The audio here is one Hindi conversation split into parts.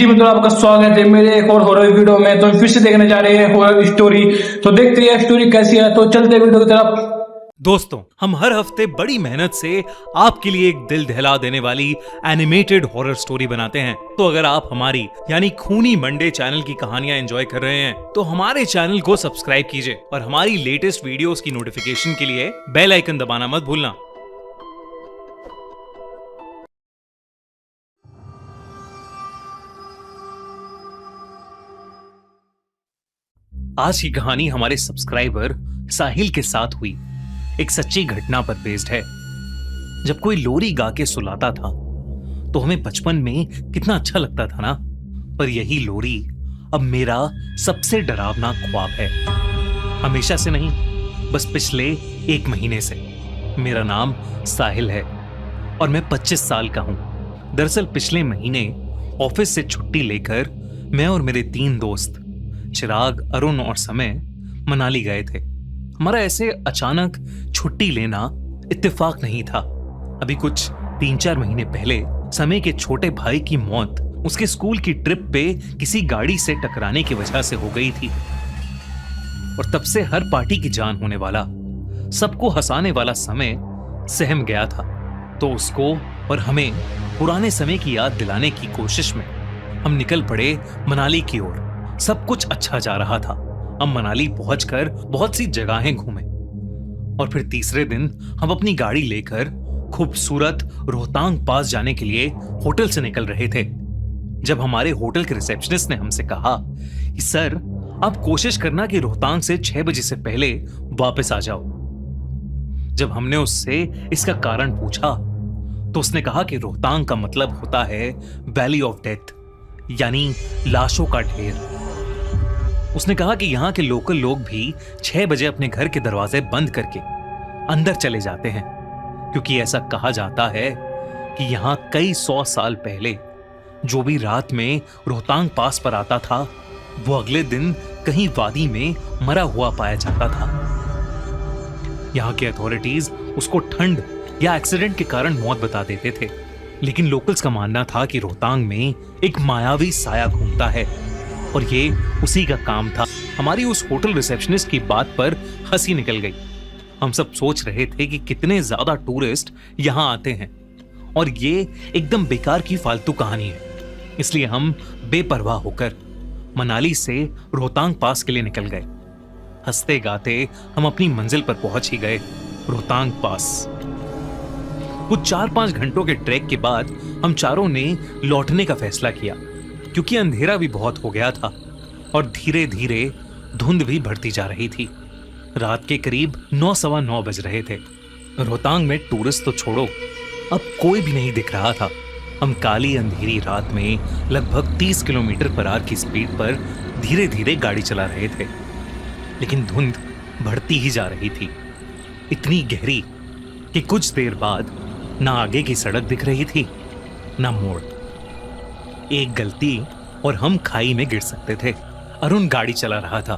जी मतलब आपका स्वागत है मेरे एक और हॉरर वीडियो में। तो फिर से देखने जा रहे हैं हॉरर स्टोरी। तो देखते हैं स्टोरी कैसी है, तो चलते हैं वीडियो की तरफ। दोस्तों, हम हर हफ्ते बड़ी मेहनत से आपके लिए एक दिल दहला देने वाली एनिमेटेड हॉरर स्टोरी बनाते हैं। तो अगर आप हमारी यानी खूनी मंडे चैनल की कहानियां एंजॉय कर रहे हैं तो हमारे चैनल को सब्सक्राइब कीजिए और हमारी लेटेस्ट वीडियोस की नोटिफिकेशन के लिए बेल आइकन दबाना मत भूलना। आज की कहानी हमारे सब्सक्राइबर साहिल के साथ हुई एक सच्ची घटना पर बेस्ड है। जब कोई लोरी गा के सुलाता था तो हमें बचपन में कितना अच्छा लगता था ना, पर यही लोरी अब मेरा सबसे डरावना ख्वाब है। हमेशा से नहीं, बस पिछले 1 महीने से। मेरा नाम साहिल है और मैं 25 साल का हूं। दरअसल पिछले महीने ऑफिस से छुट्टी लेकर मैं और मेरे 3 दोस्त चिराग, अरुण और समय मनाली गए थे। हमारा ऐसे अचानक छुट्टी लेना इत्तेफाक नहीं था। अभी कुछ 3-4 महीने पहले समय के छोटे भाई की मौत उसके स्कूल की ट्रिप पे किसी गाड़ी से टकराने की वजह से हो गई थी और तब से हर पार्टी की जान होने वाला, सबको हंसाने वाला समय सहम गया था। तो उसको और हमें पुराने समय की याद दिलाने की कोशिश में हम निकल पड़े मनाली की ओर। सब कुछ अच्छा जा रहा था। हम मनाली पहुंचकर बहुत सी जगहें घूमे और फिर तीसरे दिन हम अपनी गाड़ी लेकर खूबसूरत रोहतांग पास जाने के लिए होटल से निकल रहे थे, जब हमारे होटल के रिसेप्शनिस्ट ने हमसे कहा कि सर, आप कोशिश करना कि रोहतांग से 6 बजे से पहले वापस आ जाओ। जब हमने उससे इसका कारण पूछा तो उसने कहा कि रोहतांग का मतलब होता है वैली ऑफ डेथ, यानी लाशों का ढेर। उसने कहा कि यहाँ के लोकल लोग भी 6 बजे अपने घर के दरवाजे बंद करके अंदर चले जाते हैं, क्योंकि ऐसा कहा जाता है कि यहाँ कई 100 साल पहले जो भी रात में रोहतांग पास पर आता था वो अगले दिन कहीं वादी में मरा हुआ पाया जाता था। यहाँ के अथॉरिटीज उसको ठंड या एक्सीडेंट के कारण मौत बता देते थे, लेकिन लोकल्स का मानना था कि रोहतांग में एक मायावी साया घूमता है और ये उसी का काम था। हमारी उस होटल रिसेप्शनिस्ट की बात पर हंसी निकल गई। हम सब सोच रहे थे कि कितने ज्यादा टूरिस्ट यहाँ आते हैं और ये एकदम बेकार की फालतू कहानी है। इसलिए हम बेपरवाह होकर मनाली से रोहतांग पास के लिए निकल गए। हंसते गाते हम अपनी मंजिल पर पहुंच ही गए, रोहतांग पास। कुछ 4-5 घंटों के ट्रैक के बाद हम चारों ने लौटने का फैसला किया, क्योंकि अंधेरा भी बहुत हो गया था और धीरे धीरे धुंध भी बढ़ती जा रही थी। रात के करीब 9-9:15 बज रहे थे। रोहतांग में टूरिस्ट तो छोड़ो, अब कोई भी नहीं दिख रहा था। हम काली अंधेरी रात में लगभग 30 किलोमीटर/आवर की स्पीड पर धीरे धीरे गाड़ी चला रहे थे, लेकिन धुंध बढ़ती ही जा रही थी, इतनी गहरी कि कुछ देर बाद ना आगे की सड़क दिख रही थी ना मोड़। एक गलती और हम खाई में गिर सकते थे। अरुण गाड़ी चला रहा था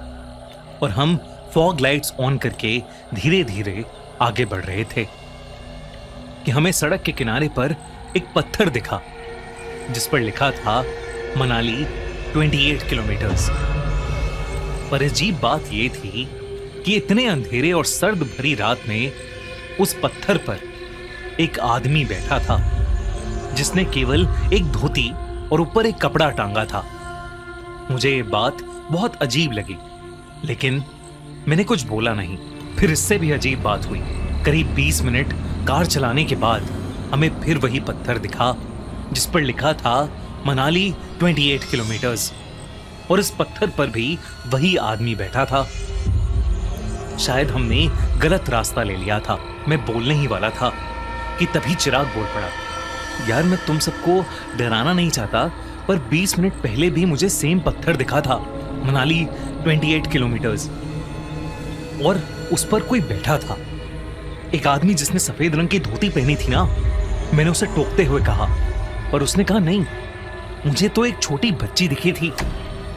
और हम फॉग लाइट्स ऑन करके धीरे धीरे आगे बढ़ रहे थे कि हमें सड़क के किनारे पर एक पत्थर दिखा जिस पर लिखा था मनाली 28 किलोमीटर्स। पर अजीब बात यह थी कि इतने अंधेरे और सर्द भरी रात में उस पत्थर पर एक आदमी बैठा था जिसने केवल एक धोती और ऊपर एक कपड़ा टांगा था। मुझे ये बात बहुत अजीब लगी, लेकिन मैंने कुछ बोला नहीं। फिर इससे भी अजीब बात हुई। करीब 20 मिनट कार चलाने के बाद हमें फिर वही पत्थर दिखा जिस पर लिखा था मनाली 28 किलोमीटर्स, और इस पत्थर पर भी वही आदमी बैठा था। शायद हमने गलत रास्ता ले लिया था। मैं बोलने ही वाला था कि तभी चिराग बोल पड़ा, यार मैं तुम सबको डराना नहीं चाहता, पर 20 मिनट पहले भी मुझे सेम पत्थर दिखा था, मनाली 28 किलोमीटर्स, और उस पर कोई बैठा था, एक आदमी जिसने सफेद रंग की धोती पहनी थी ना। मैंने उसे टोकते हुए कहा, पर उसने कहा नहीं, मुझे तो एक छोटी बच्ची दिखी थी,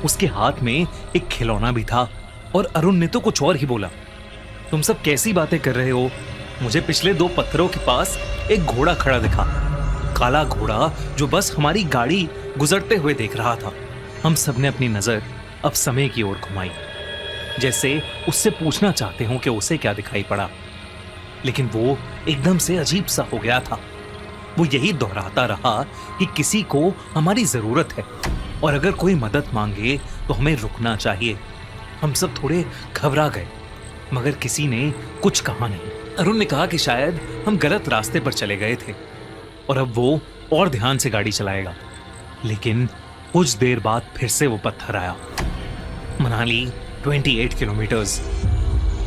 उसके हाथ में एक खिलौना भी था। और अरुण ने तो कुछ और ही बोला, तुम सब कैसी बातें कर रहे हो, मुझे पिछले 2 पत्थरों के पास एक घोड़ा खड़ा दिखा। काला घोड़ा जो बस हमारी गाड़ी गुजरते हुए देख रहा था। हम सबने अपनी नजर अब समय की ओर घुमाई, जैसे उससे पूछना चाहते हो कि उसे क्या दिखाई पड़ा, लेकिन वो एकदम से अजीब सा हो गया था। वो यही दोहराता रहा कि किसी को हमारी जरूरत है और अगर कोई मदद मांगे तो हमें रुकना चाहिए। हम सब थोड़े घबरा गए, मगर किसी ने कुछ कहा नहीं। अरुण ने कहा कि शायद हम गलत रास्ते पर चले गए थे और अब वो और ध्यान से गाड़ी चलाएगा। लेकिन कुछ देर बाद फिर से वो पत्थर आया। मनाली 28 किलोमीटर्स।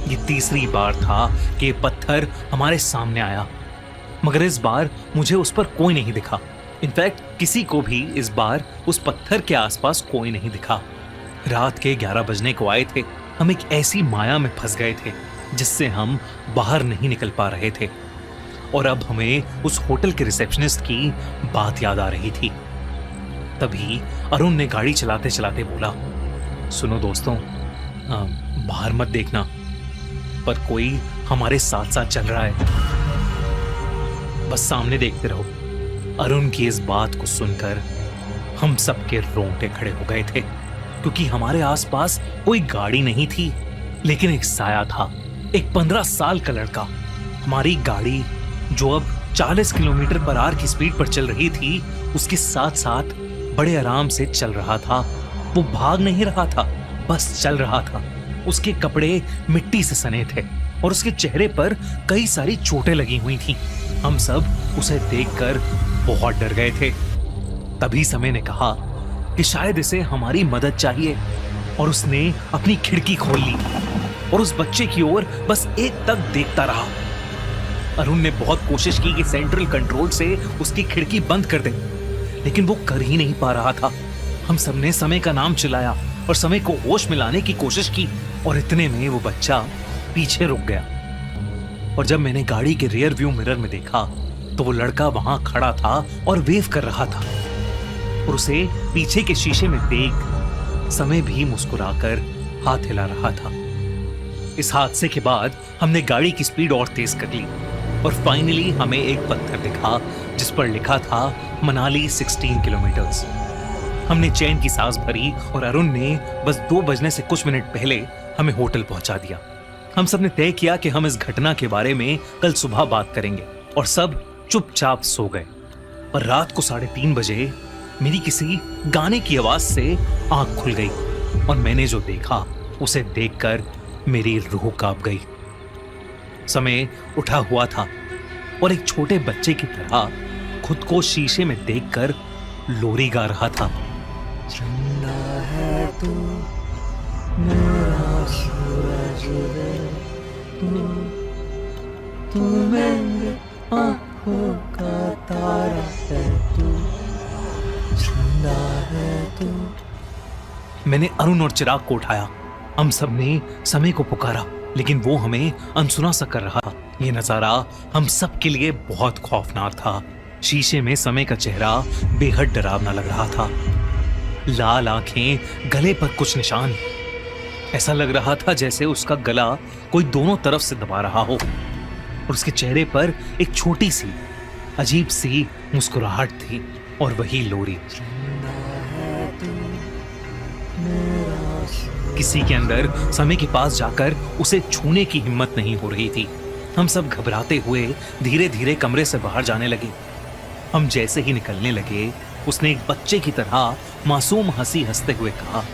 ये तीसरी बार था कि ये पत्थर हमारे सामने आया, मगर इस बार मुझे उस पर कोई नहीं दिखा। इनफैक्ट किसी को भी इस बार उस पत्थर के आसपास कोई नहीं दिखा। रात के 11 बजने को आए थे। हम एक ऐसी माया में फंस गए थे जिससे हम बाहर नहीं निकल पा रहे थे और अब हमें उस होटल के रिसेप्शनिस्ट की बात याद आ रही थी। तभी अरुण ने गाड़ी चलाते चलाते बोला, सुनो दोस्तों, बाहर मत देखना, पर कोई हमारे साथ साथ चल रहा है, बस सामने देखते रहो। अरुण की इस बात को सुनकर हम सबके रोंगटे खड़े हो गए थे, क्योंकि हमारे आसपास कोई गाड़ी नहीं थी, लेकिन एक साया था। एक 15 साल का लड़का हमारी गाड़ी जो अब 40 किलोमीटर पर आवर की स्पीड पर चल रही थी, उसके साथ साथ बड़े आराम से चल रहा था। वो भाग नहीं रहा था, बस चल रहा था। उसके कपड़े मिट्टी से सने थे और उसके चेहरे पर कई सारी चोटें लगी हुई थीं। हम सब उसे देखकर बहुत डर गए थे। तभी समय ने कहा कि शायद इसे हमारी मदद चाहिए और उसने अपनी खिड़की खोल ली और उस बच्चे की ओर बस एक तक देखता रहा। अरुण ने बहुत कोशिश की कि सेंट्रल कंट्रोल से उसकी खिड़की बंद कर दे, लेकिन वो कर ही नहीं पा रहा था। हम सबने समय का नाम चिल्लाया और समय को होश में लाने की कोशिश की और इतने में वो बच्चा पीछे रुक गया। और जब मैंने गाड़ी के रियर व्यू मिरर में देखा तो वो लड़का वहां खड़ा था और वेव कर रहा था और उसे पीछे के शीशे में देख समय भी मुस्कुराकर हाथ हिला रहा था। इस हादसे के बाद हमने गाड़ी की स्पीड और तेज कर ली और फाइनली हमें एक पत्थर दिखा जिस पर लिखा था मनाली 16 किलोमीटर्स। हमने चैन की सांस भरी और अरुण ने बस 2 बजने से कुछ मिनट पहले हमें होटल पहुंचा दिया। हम सब ने तय किया कि हम इस घटना के बारे में कल सुबह बात करेंगे और सब चुपचाप सो गए। पर रात को 3:30 बजे मेरी किसी गाने की आवाज से आंख खुल गई और मैंने जो देखा उसे देखकर मेरी रूह कांप गई। समय उठा हुआ था और एक छोटे बच्चे की तरह खुद को शीशे में देखकर लोरी गा रहा था। जिंदा है तू मेरा सूरज रे, तू मेरी आंखों का तारा है, तू जिंदा है तू। मैंने अरुण और चिराग को उठाया। हम सबने समय को पुकारा, लेकिन वो हमें अनसुना सा कर रहा था। ये नजारा हम सब के लिए बहुत खौफनाक था। शीशे में समय का चेहरा बेहद डरावना लग रहा था। लाल आंखें, गले पर कुछ निशान। ऐसा लग रहा था जैसे उसका गला कोई दोनों तरफ से दबा रहा हो और उसके चेहरे पर एक छोटी सी अजीब सी मुस्कुराहट थी और वही लोरी। किसी के अंदर समय के पास जाकर उसे छूने की हिम्मत नहीं हो रही थी। हम सब घबराते हुए धीरे धीरे कमरे से बाहर जाने लगे। हम जैसे ही निकलने लगे उसने एक बच्चे की तरह मासूम हंसी हंसते हुए कहा,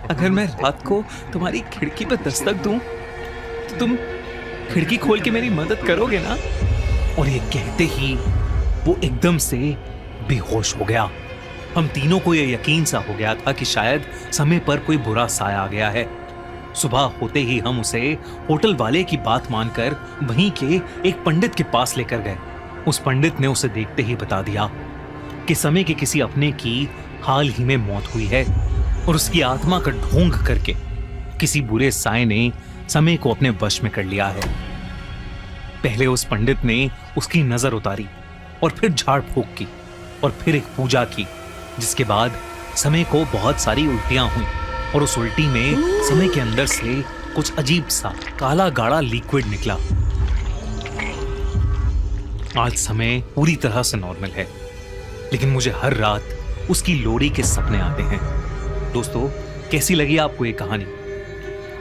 अगर मैं रात को तुम्हारी खिड़की पर दस्तक दूं तो तुम खिड़की खोल के मेरी मदद करोगे ना? और ये कहते ही वो एकदम से बेहोश हो गया। हम तीनों को ये यकीन सा हो गया था कि शायद समय पर कोई बुरा साया आ गया है। सुबह होते ही हम उसे होटल वाले की बात मानकर वहीं के एक पंडित के पास लेकर गए। उस पंडित ने उसे देखते ही बता दिया कि समय के किसी अपने की हाल ही में मौत हुई है और उसकी आत्मा का ढोंग करके किसी बुरे साए ने समय को अपने वश में कर लिया है। पहले उस पंडित ने उसकी नजर उतारी और फिर झाड़ फूक की और फिर एक पूजा की, जिसके बाद समय को बहुत सारी उल्टियां हुई और उस उल्टी में समय के अंदर से कुछ अजीब सा काला गाढ़ा लिक्विड निकला। आज समय पूरी तरह से नॉर्मल है, लेकिन मुझे हर रात उसकी लोरी के सपने आते हैं। दोस्तों, कैसी लगी आपको ये कहानी?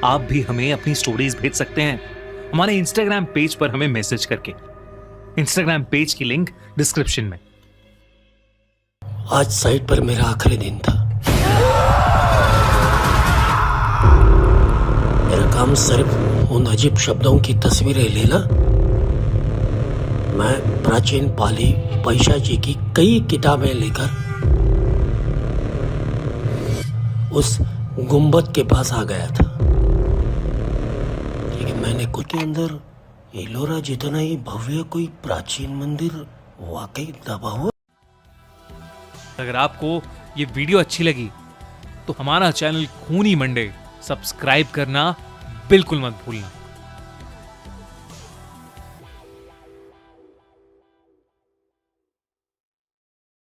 आप भी हमें अपनी स्टोरीज भेज सकते हैं हमारे इंस्टाग्राम पेज पर हमें मैसेज करके। इंस्टाग्राम पेज की लिंक डिस्क्रिप्शन में। आज साइट पर मेरा आखिरी दिन था। मेरा काम सिर्फ उन अजीब शब्दों की तस्वीरें लेना। मैं प्राचीन पाली पैशाची की कई किताबें लेकर उस गुंबद के पास आ गया था, लेकिन मैंने खुद के अंदर एलोरा जितना ही भव्य कोई प्राचीन मंदिर वाकई दबा हुआ। अगर आपको ये वीडियो अच्छी लगी तो हमारा चैनल खूनी मंडे सब्सक्राइब करना बिल्कुल मत भूलना।